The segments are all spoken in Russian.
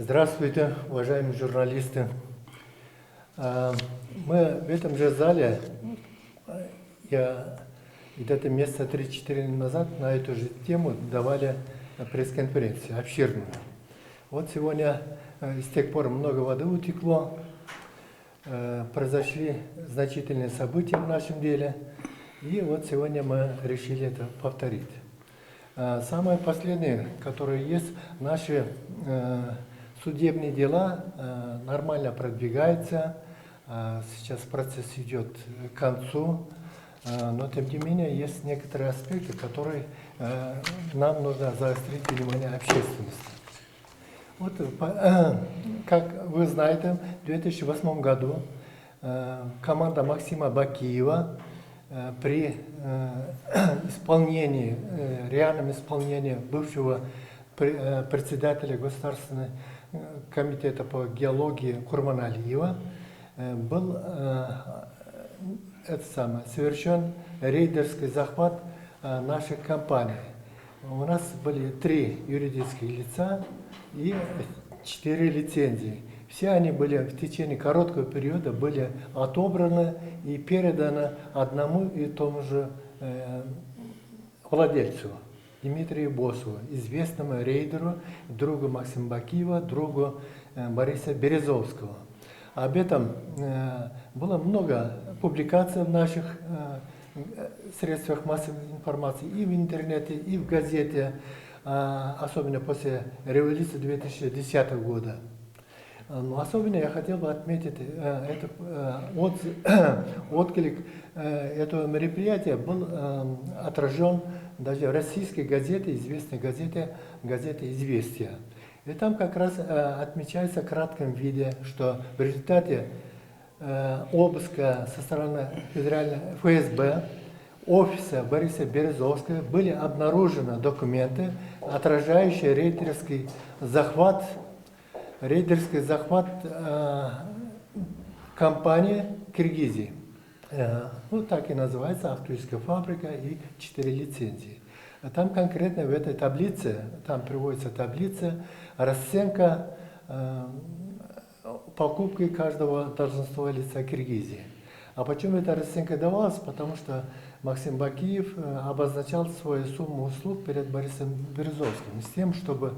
Здравствуйте, уважаемые журналисты. Мы в этом же зале, я где-то месяца 3-4 назад на эту же тему давали пресс-конференцию обширную. Вот сегодня с тех пор много воды утекло, произошли значительные события в нашем деле, и вот сегодня мы решили это повторить. Самое последнее, которое есть, наши судебные дела нормально продвигаются, сейчас процесс идет к концу, но тем не менее есть некоторые аспекты, которые нам нужно заострить внимание общественности. Вот, как вы знаете, в 2008 году команда Максима Бакиева при исполнении, реальном исполнении бывшего председателя Государственного комитета по геологии Курмана Алиева был совершен рейдерский захват нашей компании. У нас были 3 юридических лица и 4 лицензии. Все они были в течение короткого периода были отобраны и переданы одному и тому же владельцу, Дмитрию Босову, известному рейдеру, другу Максима Бакиева, другу Бориса Березовского. Об этом было много публикаций в наших средствах массовой информации, и в интернете, и в газете, особенно после революции 2010 года. Но особенно я хотел бы отметить, отклик этого мероприятия был отражен даже в российской газете, известной газете «Известия». И там как раз отмечается в кратком виде, что в результате обыска со стороны федерального ФСБ офиса Бориса Березовского были обнаружены документы, отражающие рейдерский захват компании Киргизии. Ну, так и называется Актуйская фабрика и 4 лицензии. Там конкретно в этой таблице, там приводится таблица, расценка покупки каждого должностного лица Киргизии. А почему эта расценка давалась? Потому что Максим Бакиев обозначал свою сумму услуг перед Борисом Березовским, с тем, чтобы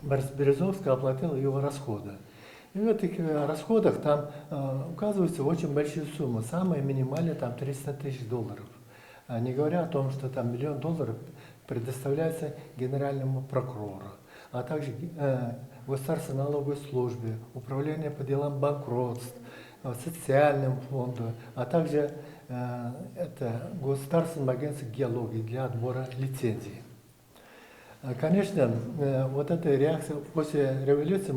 Борис Березовский оплатил его расходы. И в этих расходах там указываются очень большие суммы, самые минимальные там $300 000. Не говоря о том, что там $1 000 000 предоставляется генеральному прокурору, а также Государственной налоговой службе, Управлению по делам банкротств, Социальному фонду, а также Государственному агентству геологии для отбора лицензий. Конечно, вот эта реакция после революции,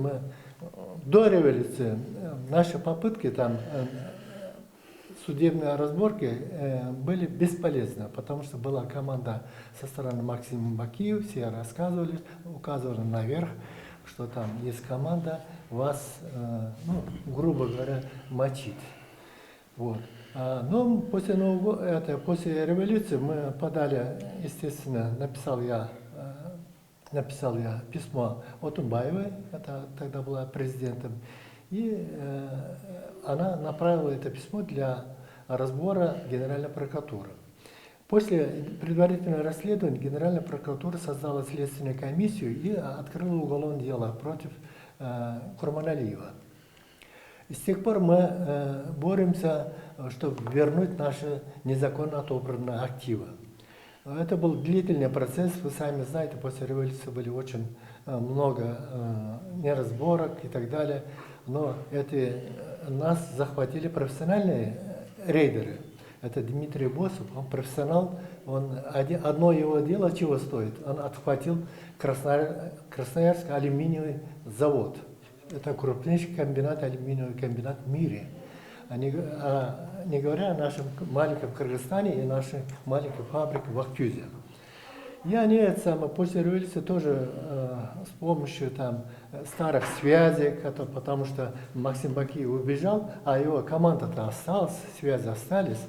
до революции наши попытки там судебные разборки были бесполезны, потому что была команда со стороны Максима Бакиева, все рассказывали, указывали наверх, что там есть команда вас, грубо говоря, мочить. Вот. Но после революции мы подали, естественно, написал я письмо Отунбаевой, это тогда была президентом, и она направила это письмо для разбора Генеральной прокуратуры. После предварительного расследования Генеральная прокуратура создала следственную комиссию и открыла уголовное дело против Курмана Алиева. И с тех пор мы боремся, чтобы вернуть наши незаконно отобранные активы. Это был длительный процесс, вы сами знаете, после революции были очень много неразборок и так далее, но нас захватили профессиональные рейдеры. Это Дмитрий Босов, он профессионал, одно его дело чего стоит? Он отхватил Красноярский алюминиевый завод. Это крупнейший алюминиевый комбинат в мире. Не говоря о нашем маленьком Кыргызстане и нашей маленькой фабрике в Актюзе. И они после революции тоже с помощью старых связей, потому что Максим Бакиев убежал, а его команда-то осталась, связи остались,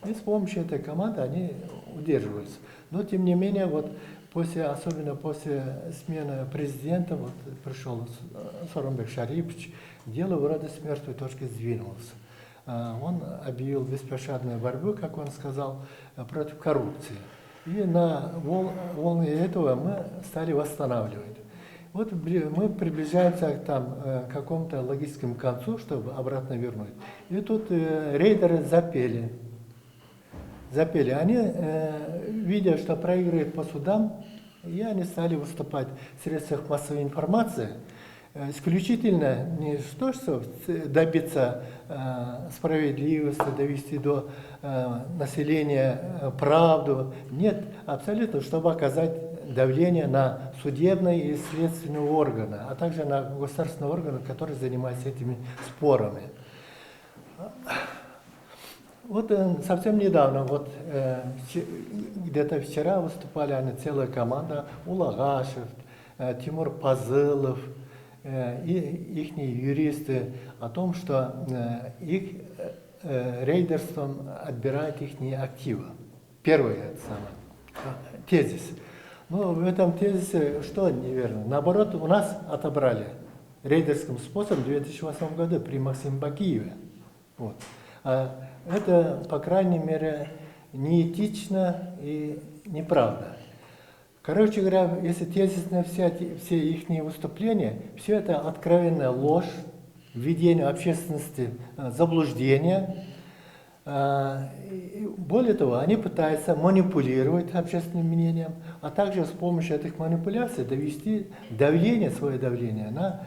и с помощью этой команды они удерживались. Но тем не менее, вот особенно после смены президента, вот пришел Сооронбай Шарипович, дело вроде с мертвой точки сдвинулось. Он объявил беспощадную борьбу, как он сказал, против коррупции. И на волне этого мы стали восстанавливать. Вот мы приближаемся к какому-то логическому концу, чтобы обратно вернуть. И тут рейдеры запели. Они, видя, что проигрывают по судам, и они стали выступать в средствах массовой информации, исключительно не то, что добиться справедливости, довести до населения правду, нет, абсолютно, чтобы оказать давление на судебные и следственные органы, а также на государственные органы, которые занимаются этими спорами. Вот совсем недавно, где-то вчера выступали они, целая команда, Улагашев, Тимур Пазылов и их юристы о том, что их рейдерством отбирают их активы. Первый тезис. Но в этом тезисе что неверно? Наоборот, у нас отобрали рейдерским способом в 2008 году при Максиме Бакиеве. Вот. Это, по крайней мере, неэтично и неправда. Короче говоря, если тезисно все их выступления, все это откровенная ложь, введение общественности заблуждения. Более того, они пытаются манипулировать общественным мнением, а также с помощью этих манипуляций довести свое давление на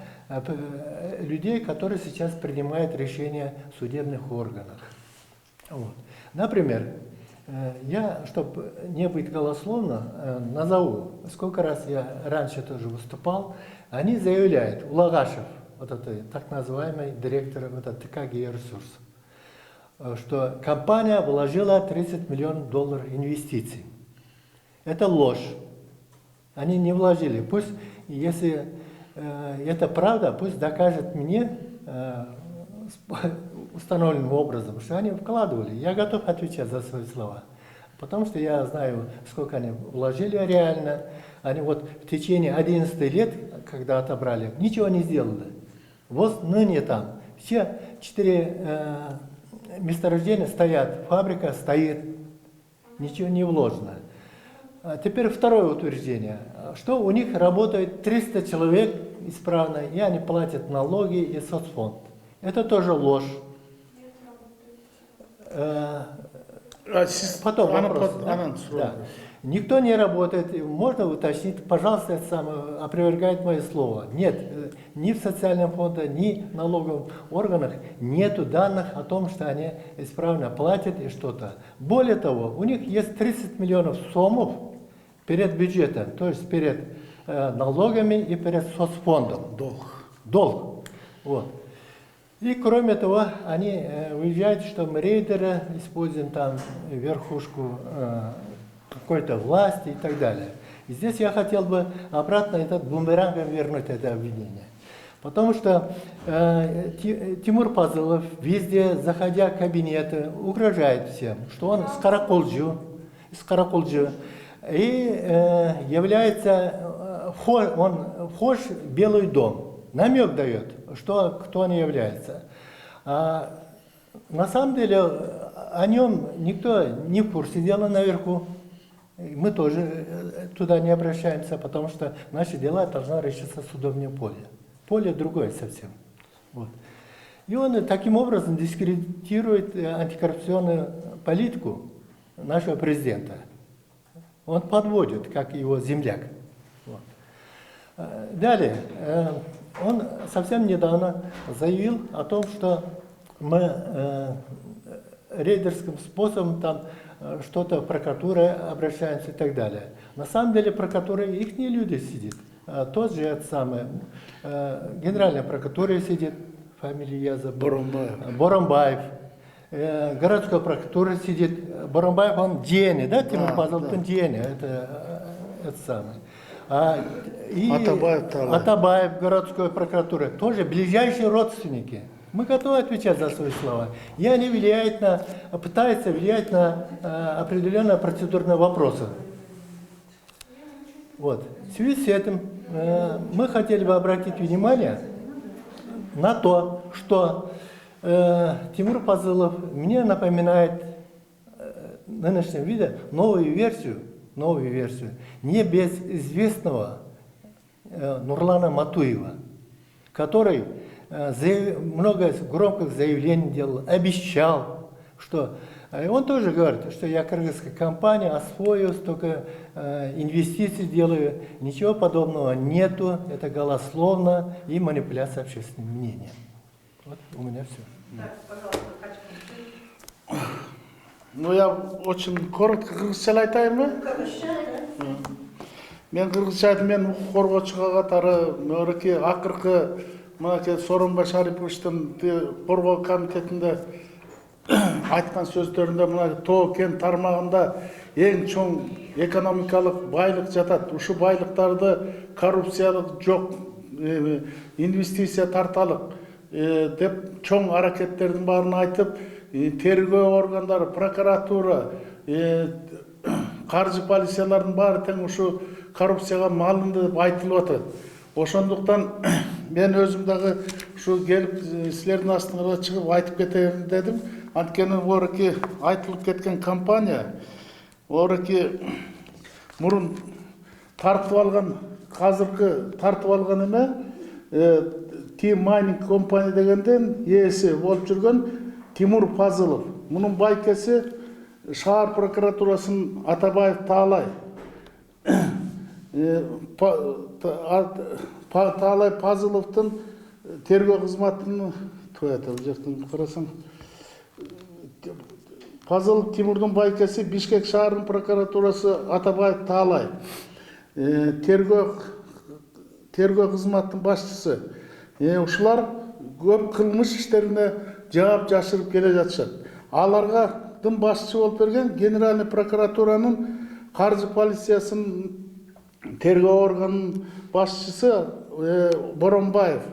людей, которые сейчас принимают решения в судебных органах. Вот. Например, я, чтобы не быть голословно, назову, сколько раз я раньше тоже выступал, они заявляют, Улагашев, вот это так называемый директор ТК «Георесурс», что компания вложила $30 миллионов инвестиций. Это ложь. Они не вложили. Пусть, если это правда, пусть докажет мне установленным образом, что они вкладывали. Я готов отвечать за свои слова. Потому что я знаю, сколько они вложили реально. Они вот в течение 11 лет, когда отобрали, ничего не сделали. Вот ныне там все 4 месторождения стоят, фабрика стоит, ничего не вложено. Теперь второе утверждение, что у них работает 300 человек исправно, и они платят налоги и соцфонд. Это тоже ложь. Потом вопрос. Да. Никто не работает, можно уточнить, пожалуйста, это самое, опровергает мое слово. Нет, ни в социальном фонде, ни в налоговых органах нету данных о том, что они исправно платят и что-то. Более того, у них есть 30 миллионов сомов перед бюджетом, то есть перед налогами и перед соцфондом. Долг. Вот. И кроме того, они уезжают, что мы рейдеры используем там верхушку какой-то власти и так далее. И здесь я хотел бы обратно этот бумерангом вернуть это обвинение. Потому что Тимур Пазылов везде, заходя в кабинеты, угрожает всем, что он скороколджу и является, он вхож в Белый дом. Намек дает, кто он является. А на самом деле о нем никто не в курсе дела наверху. Мы тоже туда не обращаемся, потому что наши дела должны решиться в судебном поле. Поле другое совсем. Вот. И он таким образом дискредитирует антикоррупционную политику нашего президента. Он подводит, как его земляк. Вот. Далее. Он совсем недавно заявил о том, что мы рейдерским способом там что-то в прокуратуру обращаемся и так далее. На самом деле в прокуратуре их не люди сидят. Тот же это самое, генеральная прокуратура сидит, фамилия я забыл. Боромбаев. Городская прокуратура сидит. Боромбаев, он Дени, да, Тимур Пазылов, он Дени, это самое. Атабаев, городской прокуратуры, тоже ближайшие родственники. Мы готовы отвечать за свои слова. И они пытаются влиять на определенные процедурные вопросы. Вот. В связи с этим мы хотели бы обратить внимание на то, что Тимур Пазылов мне напоминает в нынешнем виде новую версию небезызвестного Нурлана Матуева, который много громких заявлений делал, обещал, что... Он тоже говорит, что я кыргызская компания, освою, столько инвестиций делаю. Ничего подобного нету, это голословно и манипуляция общественным мнением. Вот у меня все. Так, пожалуйста, Качкин. Ну, я очень коротко кыргызча айтайын ба? Мен кыргызча айтып, мен укук коргоочуга катары мынакей акыркы мынакей Сооронбай Шариповичтин коргоо комитетинде айткан сөздөрүндө мына тоо кен тармагында эң чоң экономикалык байлык жатат. Ушу байлыктарды коррупциялык жок, инвестиция тарталык деп чоң аракеттердин баарын айтып, тергөө органдары, прокуратура, каржы полициялардын баары тең ушу коррупцияга малынды деп айтылып атат. Ошондуктан мен өзүм дагы ушу келип силердин астыңарга чыгып айтып кетейин дедим. Анткени ореки айтылып кеткен компания, ореки мурун тартып алган, казыркы тартып алган эме Team Mining компания дегенден ээси болуп жүргөн Тимур Пазылов. Мунун байкеси шаар прокуратурасынын Атабаев Таалай. Таалай Пазыловдун тергөө кызматынын карасаң Пазылов Тимурдун байкеси Бишкек шаарынын прокуратурасы Атабаев Таалай. Тергөө кызматынын башчысы. Ушулар көп кылмыш иштерине жаап жашырып келе жатышат. Аларга дын башчы болуп берген Генеральный прокуратуранын каржы полициясынын тергөө органынын башчысы Боронбаев.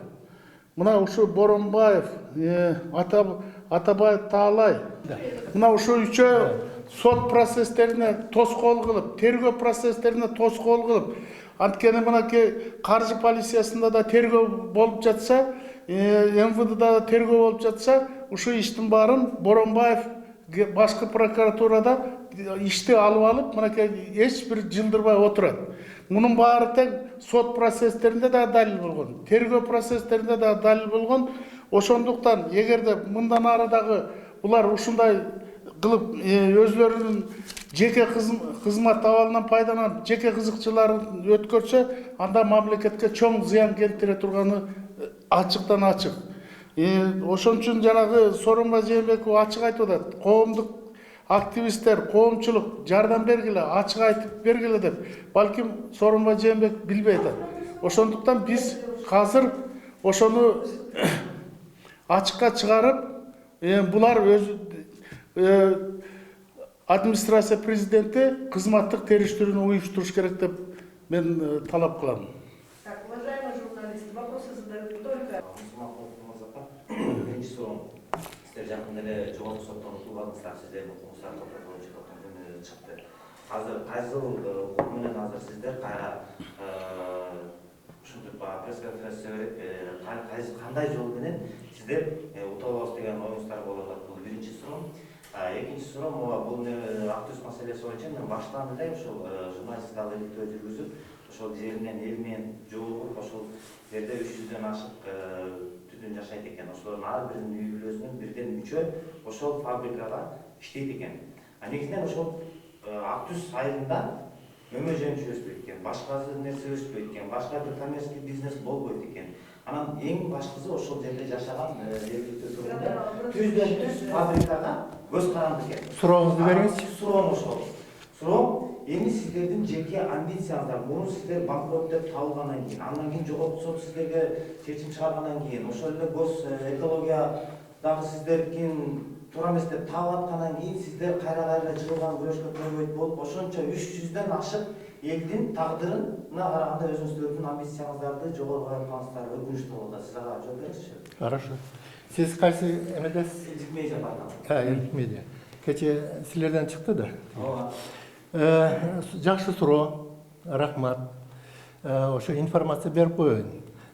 Мына ушу Боронбаев, Атабаев Таалай. Мына ушу үчөө сот процесстерине тоскоол кылып, тергөө процесстерине тоскоол кылып, анткени мынакей каржы полициясында да тергөө болуп жатса, МВДда да тергөө болуп жатса, ушу иштин баарын Боронбаев башкы прокуратурада ишти алып, мынакей эч бир жылдырбай отурат. Мунун баары тең сот процесстеринде да далил болгон, тергөө процесстеринде да далил болгон. Ошондуктан эгерде мындан ары дагы булар ушундай кылып өзлөрүнүн жеке кызмат абалынан пайдаланып, жеке кызыкчыларын өткөрсө, анда мамлекетке чоң зыян келтире турганы ачыктан ачык. Ошон үчүн жанагы Сооронбай Жээнбеков ачык айтып атат. Коомдук активисттер, коомчулук жардам бергиле, ачык айтып бергиле деп. Балким Сооронбай Жээнбеков билбей атат. Ошондуктан биз азыр ошону ачыкка чыгарып, булар өз администрация президенти кызматтык териштирүүнү уюштуруш керек деп мен талап кылам. Так, уважаемые журналисты, вопросы задают только... Биринчи суроо, сиздер жакында эле жогорку соттон утулгансыздар, сиздер укугуңуздар токтотуу боюнча күнү чыкты. Азыр кайсы укук менен азыр сиздер кайра ушинтип пресс-конференция берип, кандай жол менен сиздер утулабыз деген оюңуздар болуп атат? Бул биринчи суроо. Экинчи суроо, бул Актүз маселеси боюнча мен баштан эле ушул журналисттик иликтөө жүргүзүп, ошол жер менен эл менен жолугуп, ошол жерде 300дөн ашык түтүн жашайт экен. Ошолордун ар биринин үй бүлөсүнөн бирден 3-өө ошол фабрикада иштейт экен. Негизинен ошол Актүз айылында өмө жөнчү өспөйт экен, башка нерсе өспөйт экен, башка бир коммерческий бизнес болбойт экен. Анан эң башкысы ошол жерде жашаган жергиликтүү тургундар түздөн түз фабрикага көз каранды экен. Сурооңузду бериңизчи. Суроом ошол. Суроом эми сиздердин жеке амбицияңыздар, мурун сиздер банкрот деп табылгандан кийин, андан кийин жогорку сот сиздерге чечим чыгаргандан кийин, ошол эле гос экологиядагы сиздердин туура эмес деп таап аткандан кийин сиздер кайра жыгылган күрөшкө көбөйт болуп, ошончо 300дөн ашык элдин тагдырына караганда өзүңүздөрдүн амбицияңыздарды жогору коюп атканыңыздар өкүнүчтүү болот. Сиз ага жооп бериңизчи. Хорошо. Сиз кайсы эмедесиз? Элдик медиа бардам. Элдик медиа. Кече силерден чыкты да. Ооба. Жакшы суроо. рахмат. Ошо информация беріп қойын.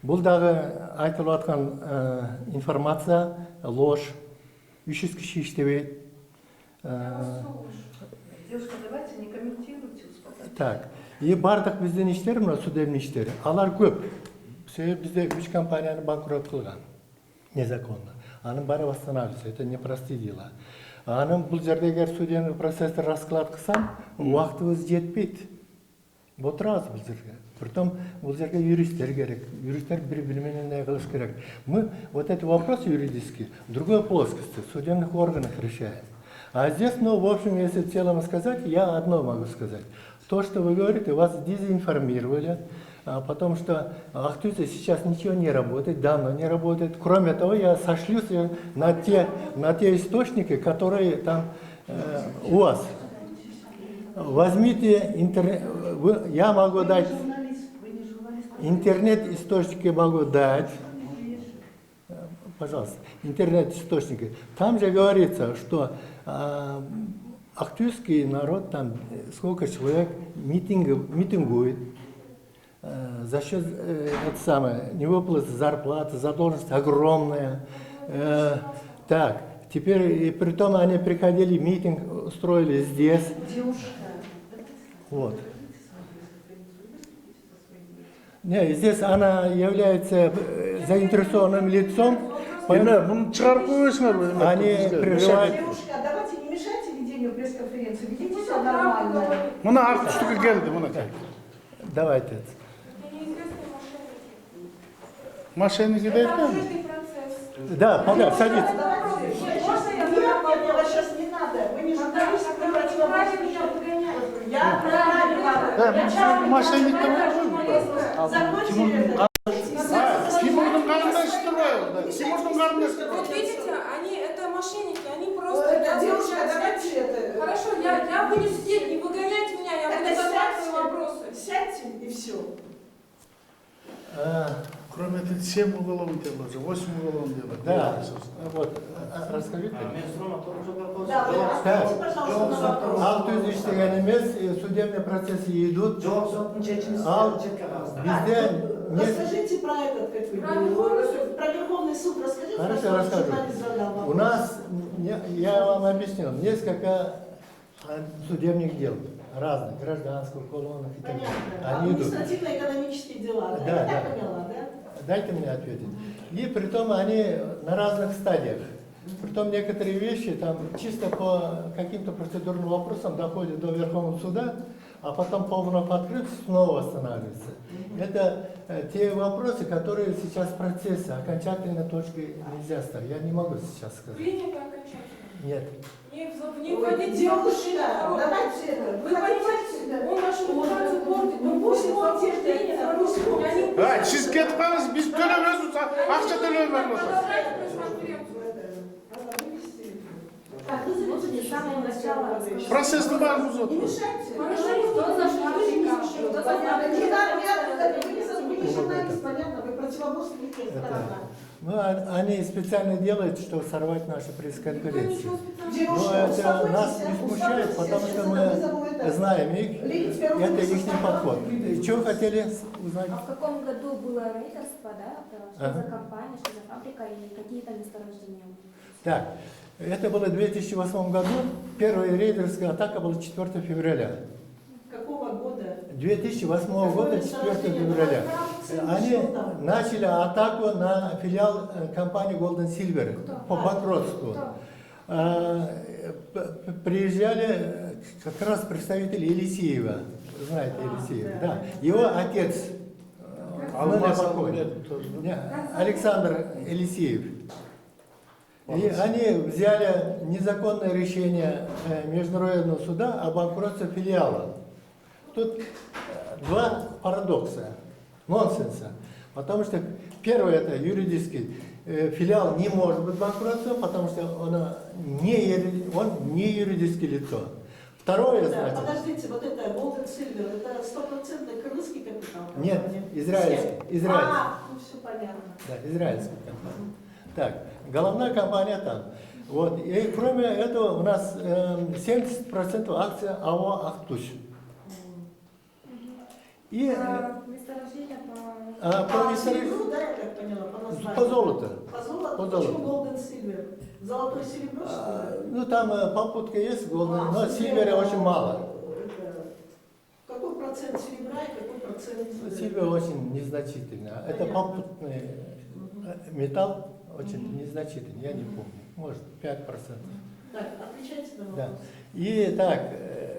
Бұл дағы айтылып жатқан информация ложь. 300 киши иштебейт. Девушка, давайте не комментируйте, успокойтесь. Так. И бардық бізден иштер, мына судебный иштер. Алар көп. Себебі бізде 3 компанияны банкрот қылған. Незаконно. Аның бары восстанавливается. Это непростые дела. Аның бұл жерде егер судебный процессті расклад қылсам, уақытымыз жетпейді. Отырасыз бұл жерге. Притом бұл жерге юристтер керек. Юристтер бір-бірімен не қылыш керек. Мы вот эти вопросы юридические в другой плоскости, в судебных органах решаем. А здесь, ну, в общем, если в целом сказать, я одно могу сказать. То, что вы говорите, вас дезинформировали, потому что Ахтузе сейчас ничего не работает, давно не работает. Кроме того, я сошлюсь на те источники, которые там у вас. Возьмите интернет, я могу дать, интернет-источники могу дать, пожалуйста, интернет-источники. Там же говорится, что ахтузский народ, там сколько человек митингует, за счет невыплаты зарплаты, задолженность огромная. Так, теперь, и при том они приходили, митинг устроили здесь. Вот. Не, здесь она является заинтересованным лицом. Они прерывают. Девушка, давайте не мешайте ведению пресс-конференции, ведите себя нормально. Мына артистігі келді, мына. Давайте. Мошенники дейді ме? Да, пожалуйста, садитесь. Нет, сейчас не надо. Вы не журналист, вы противоположный. Я правильно. Мошенниктер бар ғой. Закончили это. Тимурдың қарындасы тұрбай олда. Тимурдың қарындасы. Вот видите, они это мошенники, они просто... Девушка, давайте это... Хорошо, я буду сидеть, не выгонять меня, я буду задавать свои вопросы. Сядьте и все. Кроме этого, 7 уголовных дел уже, 8 уголовных дел. Да, вот, расскажите. Да, вы расскажите, пожалуйста, на вопрос. Ахтуз иштеген емес, судебные процессы идут. Расскажите про этот, как вы про Верховный суд, расскажите, Хорошо, что расскажу. журналист задал вопрос. У нас, я вам объяснил, несколько судебных дел разных, гражданских, уголовных и так далее. Понятно. Они идут. Административно-экономические дела, да? Да, Я да. так поняла, да? Дайте мне ответить. И притом они на разных стадиях. Притом некоторые вещи там чисто по каким-то процедурным вопросам доходят до Верховного суда, а потом по вновь открыться снова останавливаются. Это те вопросы, которые сейчас в процессе, окончательной точкой нельзя ставить. Я не могу сейчас сказать. Принято окончательно. Нет. Не вводите Девушка, давайте это. Вы понимаете, он нашу репутацию портит, он Пусть портит он утверждение, терпит, Сіз кетіп қалыңыз, біз төлемезбіз, ақша төлемей продолжайте пресс-конференцию. Так, вы заметили, с самого начала рассказали. Процесстің бәрін Не бұзады. мешайте. Хорошо, кто за что? Вы не журналист, понятно, вы противоборствуете сторона. Ну, они специально делают, чтобы сорвать наши пресс-конференции. Но Девушка, это нас не смущает, потому что мы знаем их, это их подход. Чего хотели узнать? А в каком году было рейдерство, да? Что Ага. за компания, что за фабрика и какие там месторождения? Так, это было в 2008 году. Первая рейдерская атака была 4 февраля. Какого года? 2008 года, 4 февраля. Они начали атаку на филиал компании Golden Silver по банкротству. Приезжали как раз представители Елисеева. Знаете Елисеева? Да. Его отец, Александр Елисеев. И они взяли незаконное решение Международного суда о банкротстве филиала. Тут два парадокса, нонсенса. Потому что первое, это юридический филиал не может быть банкротством, потому что он не юридическое лицо. Второе, Да, значит... подождите, вот это Golden Silver, это 100% крымский капитал? Нет, израильский. Ну все понятно. Да, израильская компания. Так, головная компания там. Вот. И кроме этого у нас 70% акций АО «Ахтуз». И Месторождение по... по серебру, да, я так поняла, по названию? по золоту. По золоту? По Почему золоту. Golden Silver? Золотой серебро, что ли? Ну там попутка есть, голден, но Silver, сильвера очень мало. это, какой процент серебра и какой процент... Сильвер очень незначительно. Это Понятно. попутный металл, очень незначительный, я не помню, может 5%. Так, отвечайте на Да. вопрос. И так,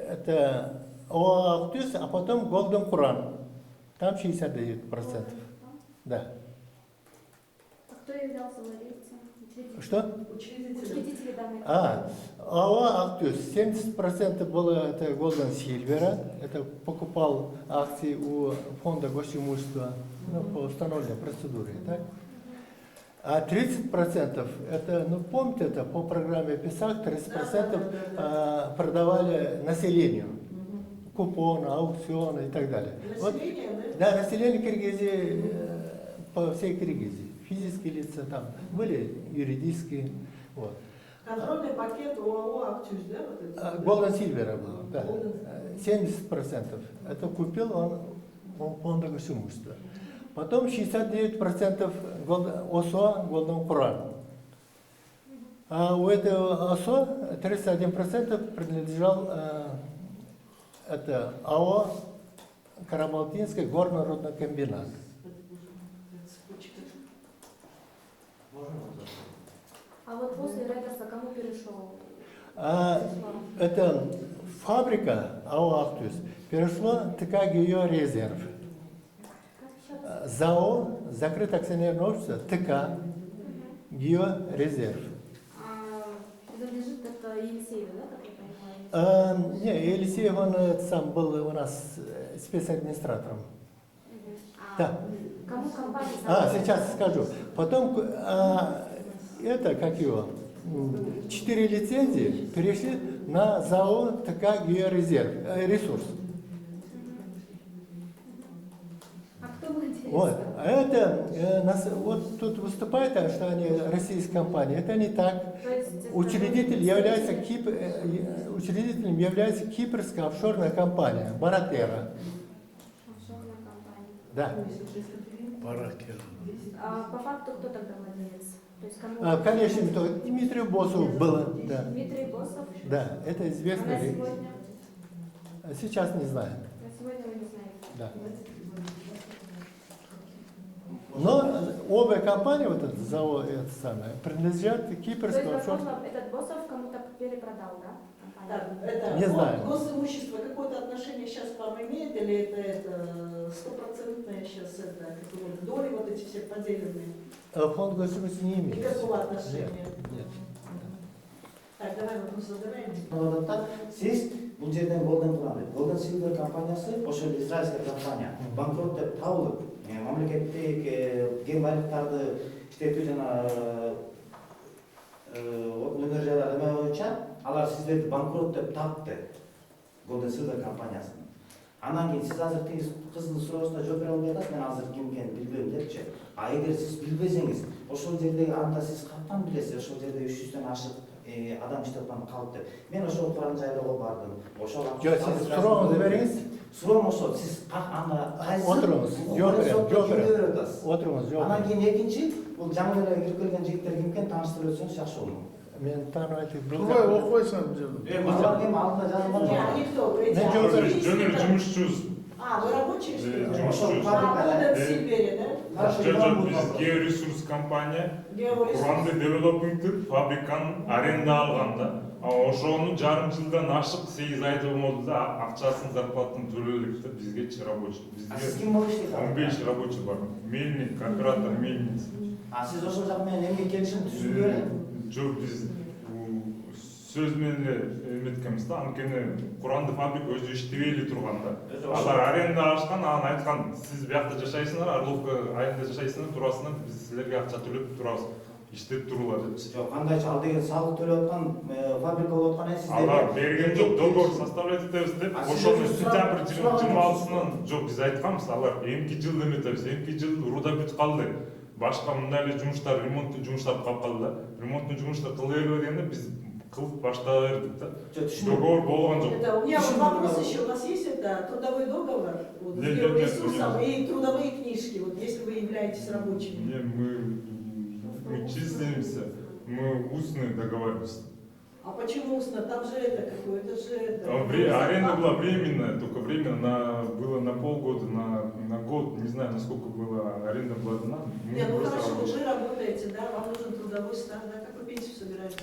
это ОА-Актюс, а потом Голден Куран. Там 69%. Да. А кто являлся владельцем? Учредителем? Что? Учредители. Учредители данной ОА-Актюс 70% было это Голден Сильвера, это покупал акции у фонда госимущества, ну, по установленной процедуре, так? А 30% это, ну помните, это по программе ПИСАК 30% продавали населению. Купоны, аукционы и так далее. Вот, Население, да? да, население Киргизии по всей Киргизии. Физические лица там были, юридические. Вот. Контрольный пакет ОАО «Актюс», да? Вот это? Голден Сильвера был, да. Golden. 70%. Это купил он у фонда госимущества. Потом 69% ОСО Голден Куран. А у этого ОСО 31% принадлежал это АО Карабалтинский горно-рудный комбинат. А вот после Рейдерса кому перешел? Это фабрика АО «Актюс» перешла ТК «Георезерв». ЗАО, закрытое акционерное общество, ТК «Георезерв». Принадлежит это Елисееву, да, как я понимаю? Не, Елисеев, он сам был у нас спецадминистратором. Да. Кому компания? Сейчас скажу. Потом, это, как его, 4 лицензии перешли на ЗАО ТК «Георезерв», ресурс. А кто владелец? Вот. А это, вот тут выступает, что они российская компания. Это не так. То есть, Учредителем является кипрская офшорная компания «Баратера». офшорная компания. Да. Баракер. А по факту кто тогда владелец? То есть кому? Конечно, то Дмитрий Босов было. Да. Дмитрий Босов. Да, это А известно. на сегодня? Сейчас не знаю. На сегодня вы не знаете. Да. Но обе компании, вот это ЗАО, это самое, принадлежат То есть, кипрскому офшорному. возможно, этот Босов кому-то перепродал, да? Так, компанию? это Не знаю. госимущество какое-то отношение сейчас к вам имеет, или это стопроцентное сейчас это, как его, доли вот эти все поделенные? Фонд госимущества не имеет. Никакого отношения. Нет. Так, давай вопрос задаваем. Андыктан сиз бул жерден Golden Kуран, Golden Silver компаниясы ошол израильский компания банкрот деп табылып, мамлекеттик кен байлыктарды иштетүү жана отун энергиялар эме боюнча алар сиздерди банкрот деп тапты Golden Silver компаниясын. Анан кийин сиз азыр тиги кыздын суроосуна жооп бере албай атасыз, мен азыр ким экенин билбейм депчи. А эгер сиз билбесеңиз, ошол жердеги анда сиз каттан билесиз, ошол жерде 300дөн ашык адам иштеп аткан калыпты. Мен ошол Куран жайлоого бардым. Ошол Жоқ, сіз сұрауыңызды беріңіз. Суроом ошол, сиз анда кайсы Отырыңыз, жоқ берем, жоқ берем. берип атасыз. Отырыңыз, жоқ Анан берем. кийин экинчи, бул жаңы эле кирип келген жигиттер ким экен тааныштырып өтсөңүз жакшы болот. Мен танымайтын Турбай окуйсаң бул жерде. Алар эми алдында Не, жазылган. они кто? Эти Да, Джозеф, активисты, Жөнөр да? жумушчубуз. А, вы рабочие, что ли? Жумушчубуз. А, Golden Silver, да? Жожот биз Георесурс компания Куранды девелопингтик фабриканын аренда алган да. Ошону жарым жылдан ашык 8 айда болмоду да, акчасын зарплатын төлөдүк да бизге рабочий. А сиз Бизге ким болуп иштейт? 15 рабочий бар. Мельник, оператор мельниц. А сиз ошол жак менен эмне келишим түзүлбү беле? Жок, биз сөз менен эле эметкенбиз да, анткени Куранды фабрика өзү иштебей эле турган да. Алар аренда алышкан, анан айткан, сиз биякта жашайсыңар, Орловка айында жашайсыңар, турасынан биз силерге акча төлөп турабыз, иштеп туруңар деп. Жок, кандайча ал деген салык төлөп аткан фабрика болуп аткан сиздер. Алар берген жок, договор составлять этебиз деп, А сиз ошону өзү сентябрь сураган 26-сынан жок, биз айтканбыз, алар эмки жыл эметебиз, эмки жыл уруда бүт калды. Башка мындай эле жумуштар, ремонттуу жумуштар калып калды да. Ремонттуу жумуштар кылып эле дегенде биз кылып башта бердик да. Жок, түшүнүп. Договор болгон жок. Это у меня вот вопрос еще. У вас есть это трудовой договор вот, с Нет, нет, Георесурсом нет. и трудовые книжки, вот если вы являетесь рабочими? Не, мы числимся, мы устные договариваемся. А почему устно? Там же это какое-то же... это, Аренда была временная, только временно было на полгода, на год, не знаю, насколько была аренда была дана. Мы Не, ну просто хорошо, работали. вы работаете, да, вам нужен трудовой стаж, да, как вы пенсию собираетесь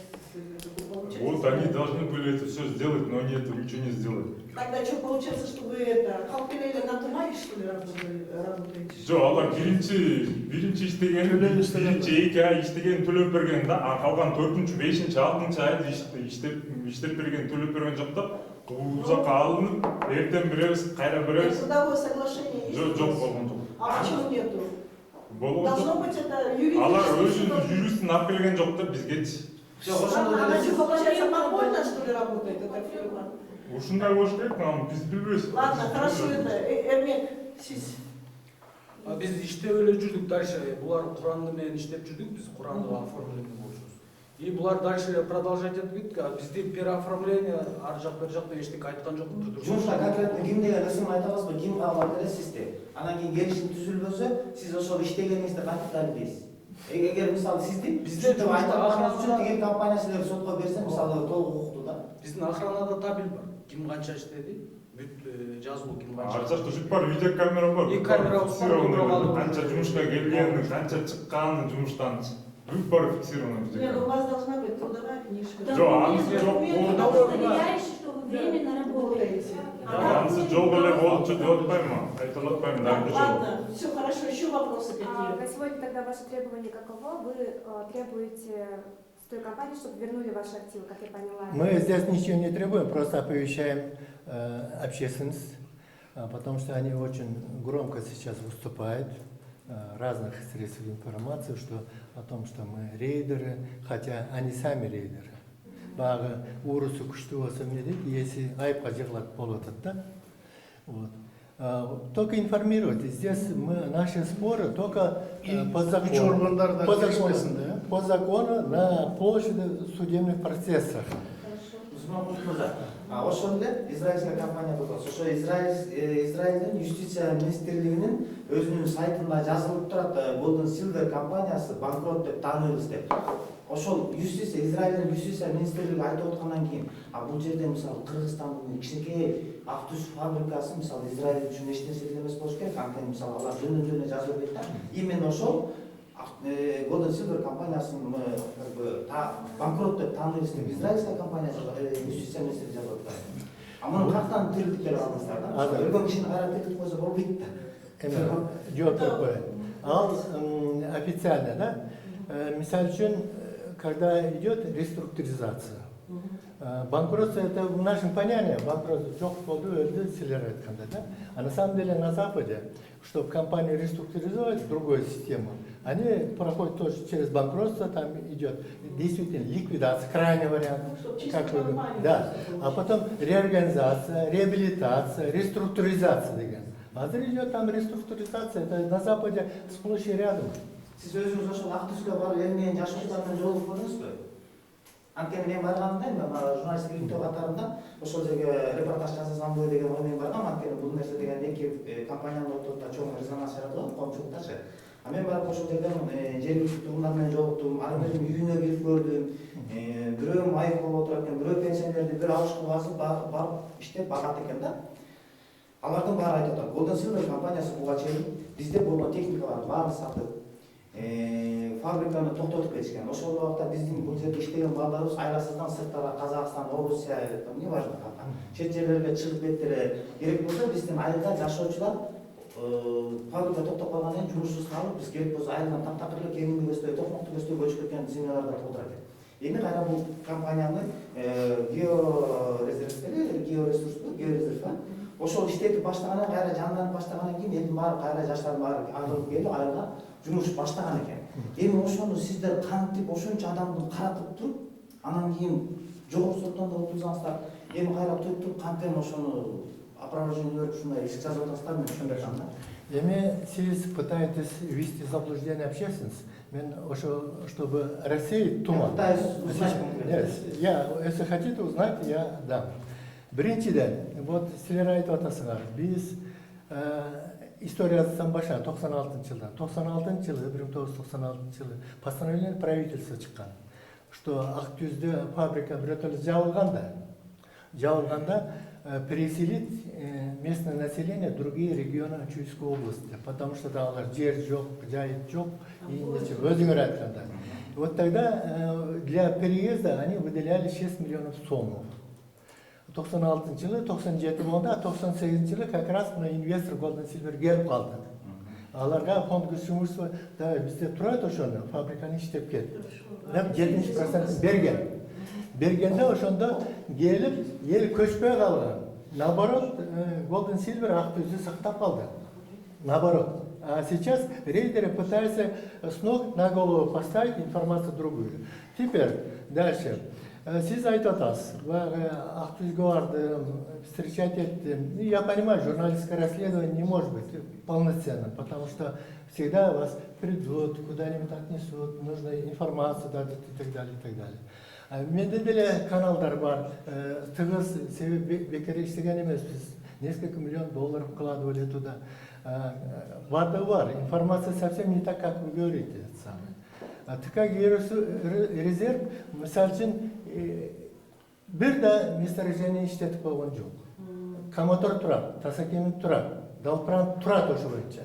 получать? Вот они должны были это все сделать, но они это ничего не сделали. Тогда что получается, что вы это, халпелейлер на тумаре, что ли, работаете? Жо, алар биринчи иштеген, биринчи 2 ай иштеген төлөп берген да, а калган 4-чү, 5-чи, 6-чы айда иштеп берген төлөп берген жок да. Бул жакка алынып, эртең беребиз, кайра беребиз. Трудовое соглашение есть? Жок, болгон жок. А почему нету? Болгон Должно жок. быть это юридически. Алар өзүнүн юристин алып келген жок да бизгечи. Она что, получается, подпольно, что ли, работает, эта фирма? Ушундай болуш керек, биз билбейбиз. Ладно, хорошо, это, Эрмек, сиз. Биз иштеп эле жүрдүк дальше. Булар Куранды менен иштеп жүрдүк, биз Куранды оформление болчубуз. И булар дальше продолжать этип кетти. А бизде переоформление ар жак бер жакта эчтеке айткан жок. Жумушка конкретно ким деген нерсени айта аласызбы? Ким кабыл элесизди? Анан кийин келишим түзүлбөсө, сиз ошол иштегениңизди кантип далилдейсиз? Эгер мисалы сизди Бизде охрана деген компания силерди сотко берсе, мисалы толук укуктуу да. Биздин охранада табель бар. Ким канча иштеди? Бүт жазылуу ким канча. Ар жакта бүт бар, видео камера бар. И камера фиксировано, канча жумушка келгени, канча чыкканы жумуштан. Бүт бар фиксировано Нет, ну у вас должна быть трудовая книжка. Жок, анысы жок болду. Удостоверяющий, что вы временно работаете. Анысы жок эле болчу деп атпайм, айтып атпайм, дагы жок. Ладно, все хорошо, еще вопросы какие? На сегодня тогда ваши требования каково? Вы требуете с той компании, чтобы вернули ваши активы, как я поняла? Мы здесь ничего не требуем, просто оповещаем общественность, потому что они очень громко сейчас выступают разных средств информации, что о том, что мы рейдеры, хотя они сами рейдеры. Бағы урысы күшті болса не дейді, если айыпқа жығылады болады, да? Вот. Только информировать. Здесь мы, наши споры только по закону, по закону на площади судебных процессах. Ошол эле израильская компания болот. Ошо Израилдин юстиция министрлигинин өзүнүн сайтында жазылып турат, Golden Silver компаниясы банкрот деп тааныбыз деп. Ошол юстиция, Израилдин юстиция министрлиги айтып аткандан кийин, бул жерде мисалы Кыргызстандын кичинекей ак түз фабрикасы мисалы Израиль үчүн эч нерсе эмес болуш керек. Анткени мисалы алар жөнүндө жазылып кетти. Именно ошол Golden Silver компаниясынын банкрот деп тааныбыз деп израильская компания юстиция министрлиги жазып атат. А муну каяктан тирилтип келе алдыңыздар да? Өлгөн кишини кайра тирилтип койсо болбойт да. Идет такое. А официально, да? Мисал үчүн, когда идет реструктуризация, банкротство это в нашем понятии, банкротство жок болду өлдү силер айтканда, да? А на самом деле на Западе, чтобы компанию реструктуризовать в другую систему, они проходят тоже через банкротство, там идет действительно ликвидация, крайний вариант. Как вы, да. А потом реорганизация, реабилитация, реструктуризация деген. А идет там реструктуризация, это на Западе сплошь и рядом. Сиз өзүңүз ошол ак түскө барып эл менен жашоочулар менен жолугуп көрдүңүзбү? Анткени мен барганда, журналисттик иштөө катарында ошол жерге репортаж жасасам бой деген ой менен баргам. Анткени бул нерсе деген эки компаниянын ортосунда чоң резонанс жаратылат, коомчулуктачы. А мен барып ошол жерден жергиликтүү тургундар менен жолуктум, ар биринин үйүнө кирип көрдүм. Бирөө майып болуп отурат экен, бирөө пенсионерди бир абышкы басып барып иштеп багат экен да. Алардын баары айтып атат, Golden Silver компаниясы буга чейин бизде болгон техникаларды баарын сатып, фабриканы токтотуп кетишкен. Ошол убакта биздин бул жерде иштеген балдарыбыз айласыздан сырттара Казакстан, Орусия, не важно кака, чет жерлерге чыгып кетти. Керек болсо биздин айылда жашоочулар фабрика токтоп калгандан кийин жумушсуз калып, биз керек болсо айылдан таптакыр эле кеминди көздөй, токмокту көздөй көчүп кеткен семьялар да туудурат экен. Эми кайра бул компанияны георесурс, ошол иштетип баштагандан кайра жанданып баштагандан кийин элдин баары кайра жаштардын баары агылып келип айылга жумуш баштаган экен. Эми ошону сиздер кантип ошончо адамды каратып туруп, анан кийин жогорку соттон да утузаңыздар, эми кайра туруп кантем ошону опровержение берип ушундай иш жазып атасыздар, мен түшүнбөй атам да. Эми сиз пытаетесь ввести в заблуждение общественность. Мен ошо, чтобы рассеять туман. Пытаюсь узнать конкретно. Нет, если хотите узнать, я дам. Биринчиден, вот силер айтып атасыңар, биз историясы баша 96-жылдан. 96-жылы, 1996-жылы постановление правительства чыккан, что Актүздө фабрика биротоле жабылганда переселить местное население в другие регионы Чуйской области, потому что там жер жок, жай жок, и ничего, өзүңөр айтканда. Вот тогда для переезда они выделяли 6 миллионов сомов. 96-жылы, 97 болду, а 98-жылы как раз мына инвестор Golden Silver келип калды. Аларга фонд государства да бизде турат ошону, фабриканы иштеп кет. 70% берген. Бергенде ошондо келип, эл көчпөй калган. Наоборот, Golden Silver Актүздү сактап калды. Наоборот. А сейчас рейдеры пытаются с ног на голову поставить информацию другую. Теперь дальше. Сиз айтып атасыз, Актүзгө бардым, встречать еттим. Я понимаю, журналистское расследование не может быть полноценным, потому что всегда вас придут, куда-нибудь отнесут, нужна информация дадут и так далее, и так далее. Менде деле каналдар бар, тыгыз себеби бекер иштеген эмеспиз. Несколько миллионов долларов вкладывали туда. Бар, информация совсем не так, как вы говорите. ТК резерв, мисалы үчүн, бир да месторождение иштетип койгон жок. Комотор турат, Тасакемин турат, Далпран турат ошо боюнча.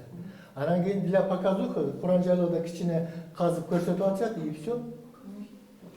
Анан кийин для показуха Куран жайлоодо кичине казып көрсөтүп атышат, и все.